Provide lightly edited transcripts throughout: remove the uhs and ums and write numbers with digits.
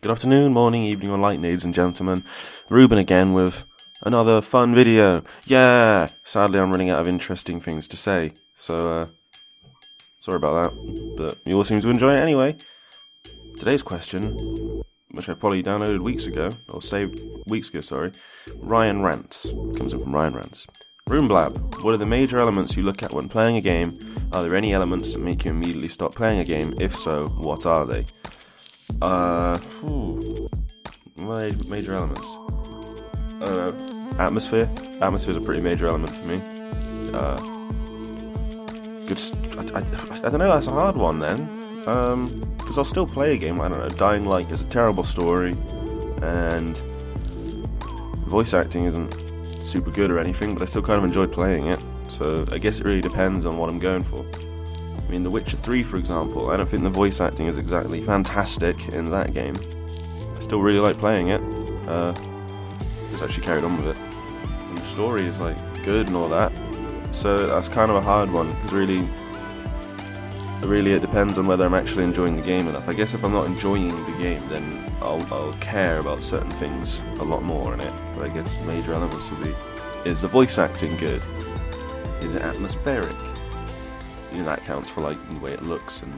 Good afternoon, morning, evening, or night, ladies and gentlemen. Ruben again with another fun video. Yeah! Sadly, I'm running out of interesting things to say, so, sorry about that, but you all seem to enjoy it anyway. Today's question, which I probably downloaded weeks ago, or saved weeks ago, sorry. Ryan Rants. Comes in from Ryan Rants. Ruben Blab, what are the major elements you look at when playing a game? Are there any elements that make you immediately stop playing a game? If so, what are they? Major elements. I don't know. Atmosphere. Atmosphere's a pretty major element for me. I don't know, that's a hard one then. Because I'll still play a game, I don't know, Dying Light is a terrible story, and voice acting isn't super good or anything, but I still kind of enjoyed playing it, so I guess it really depends on what I'm going for. I mean, The Witcher 3, for example, I don't think the voice acting is exactly fantastic in that game. I still really like playing it. Just actually carried on with it. And the story is, like, good and all that. So that's kind of a hard one, because really it depends on whether I'm actually enjoying the game enough. I guess if I'm not enjoying the game, then I'll care about certain things a lot more in it. But I guess major elements would be, is the voice acting good? Is it atmospheric? You know, that counts for like the way it looks and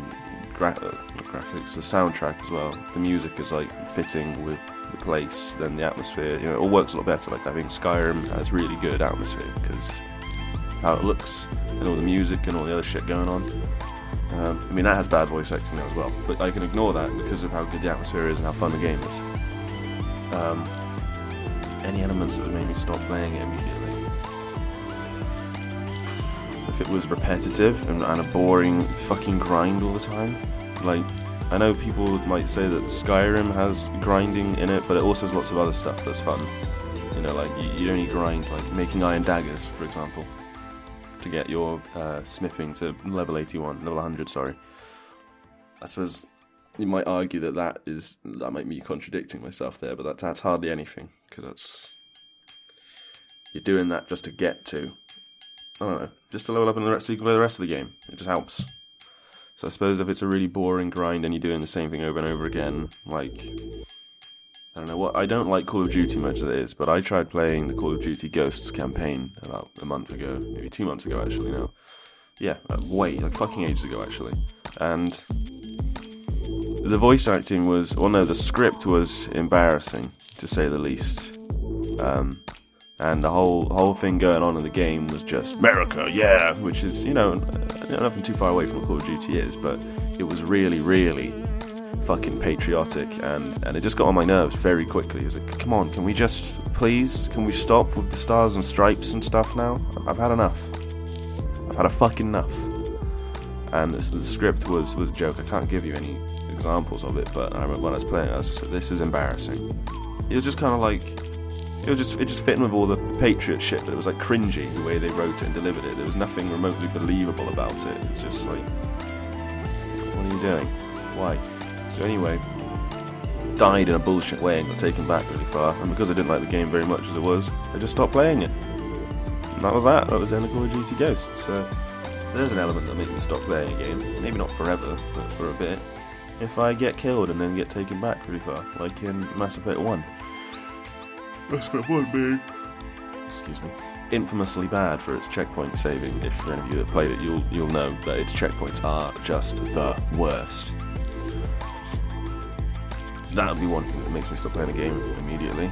graphics, the soundtrack as well. The music is like fitting with the place, then the atmosphere, you know, it all works a lot better. Like I think Skyrim has really good atmosphere because how it looks and all the music and all the other shit going on. I mean, that has bad voice acting now as well, but I can ignore that because of how good the atmosphere is and how fun the game is. Any elements that would make me stop playing it immediately? If it was repetitive and a boring fucking grind all the time. Like, I know people might say that Skyrim has grinding in it, but it also has lots of other stuff that's fun. You know, like, you only grind, like, making iron daggers, for example, to get your smithing to level 100, sorry. I suppose you might argue that might be contradicting myself there, but that's hardly anything, because you're doing that just to get to, I don't know, just to level up in the rest so you can play the rest of the game. It just helps. So I suppose if it's a really boring grind and you're doing the same thing over and over again, like, I don't know what, I don't like Call of Duty much as it is, but I tried playing the Call of Duty Ghosts campaign about a month ago, maybe 2 months ago actually now. Yeah, like fucking ages ago actually. And the voice acting was, well no, the script was embarrassing, to say the least. And the whole thing going on in the game was just America, yeah, which is, you know, nothing too far away from what Call of Duty is, but it was really, really fucking patriotic, and it just got on my nerves very quickly. It was like, come on, can we just, please, can we stop with the stars and stripes and stuff now? I've had enough. I've had a fucking enough. And the script was a joke. I can't give you any examples of it, but I remember when I was playing it, I was just like, this is embarrassing. It was just kind of like, it just fit in with all the Patriot shit, but it was like cringy the way they wrote it and delivered it. There was nothing remotely believable about it. It's just like, what are you doing? Why? So anyway, died in a bullshit way and got taken back really far, and because I didn't like the game very much as it was, I just stopped playing it. And that was that. That was the end of Call of Duty Ghosts. So there's an element that made me stop playing a game. Maybe not forever, but for a bit. If I get killed and then get taken back really far, like in Mass Effect 1. Mass Effect 1 being, excuse me, infamously bad for its checkpoint saving. If for any of you that have played it, you'll know that its checkpoints are just the worst. That would be one thing that makes me stop playing a game immediately.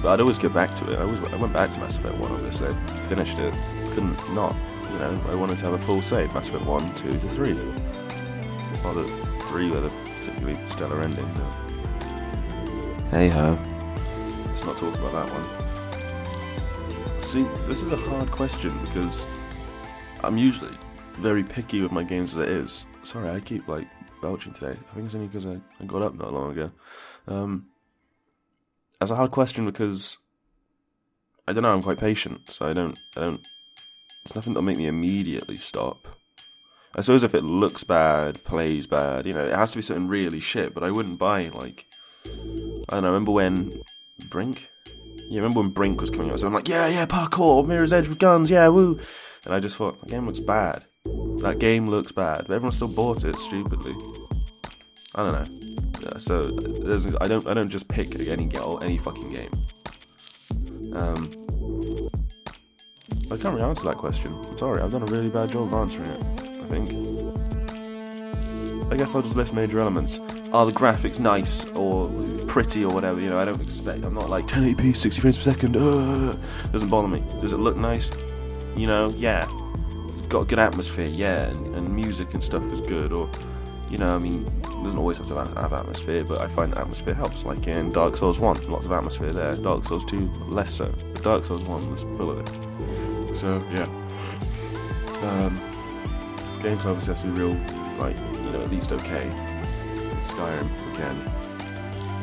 But I'd always get back to it. I went back to Mass Effect 1, obviously. I finished it. Couldn't not. You know, I wanted to have a full save. Mass Effect 1, 2 to 3. Not the 3 with a particularly stellar ending, but hey ho. Let's not talk about that one. See, this is a hard question because I'm usually very picky with my games as it is. Sorry, I keep like belching today. I think it's only because I got up not long ago. That's a hard question because I don't know, I'm quite patient, so I don't it's nothing that'll make me immediately stop. I suppose if it looks bad, plays bad, you know, it has to be something really shit, but I wouldn't buy like, I don't know, remember when Brink? Yeah, remember when Brink was coming out? So I'm like, yeah, parkour, Mirror's Edge with guns, yeah, woo! And I just thought, the game looks bad. That game looks bad, but everyone still bought it stupidly. I don't know. So I don't just pick any fucking game. I can't really answer that question. I'm sorry, I've done a really bad job of answering it, I think. I guess I'll just list major elements. Are the graphics nice or pretty or whatever? You know, I don't expect. I'm not like 1080p, 60 frames per second. Doesn't bother me. Does it look nice? You know, yeah. It's got a good atmosphere, yeah, and music and stuff is good. Or, you know, I mean, it doesn't always have to have atmosphere, but I find the atmosphere helps. Like in Dark Souls 1, lots of atmosphere there. Dark Souls 2, less so. But Dark Souls 1 was full of it. So, yeah. Gameplay obviously has to be real, like, you know, at least okay. Skyrim, again.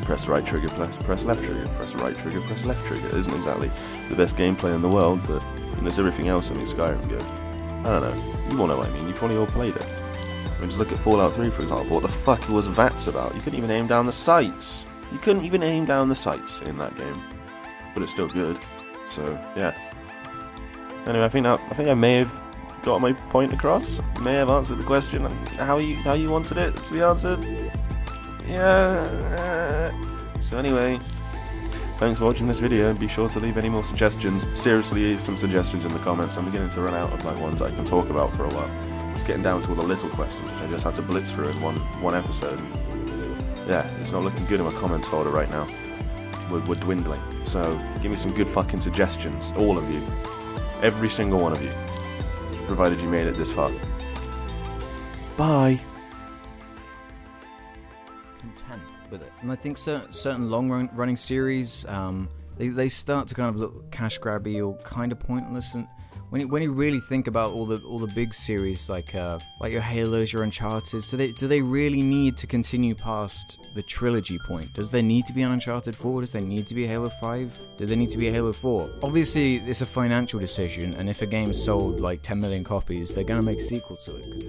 Press right trigger, press left trigger, press right trigger, press left trigger. It isn't exactly the best gameplay in the world, but you know, there's everything else that makes Skyrim good. I don't know. You all know what I mean. You've probably all played it. I mean, just look at Fallout 3, for example. What the fuck was VATS about? You couldn't even aim down the sights. You couldn't even aim down the sights in that game. But it's still good. So, yeah. Anyway, I think I may have got my point across. May have answered the question how you wanted it to be answered. Yeah. So anyway, thanks for watching this video. Be sure to leave any more suggestions. Seriously, leave some suggestions in the comments. I'm beginning to run out of like ones I can talk about for a while. It's getting down to all the little questions, which I just had to blitz through in one episode. Yeah, it's not looking good in my comments folder right now. We're dwindling. So give me some good fucking suggestions, all of you. Every single one of you, provided you made it this far. Bye. Content with it, and I think certain long-running series, they start to kind of look cash grabby or kind of pointless. And when you really think about all the big series like your Halos, your Uncharted, do they really need to continue past the trilogy point? Does there need to be an Uncharted 4? Does there need to be a Halo 5? Do there need to be a Halo 4? Obviously, it's a financial decision, and if a game sold like 10 million copies, they're gonna make a sequel to it.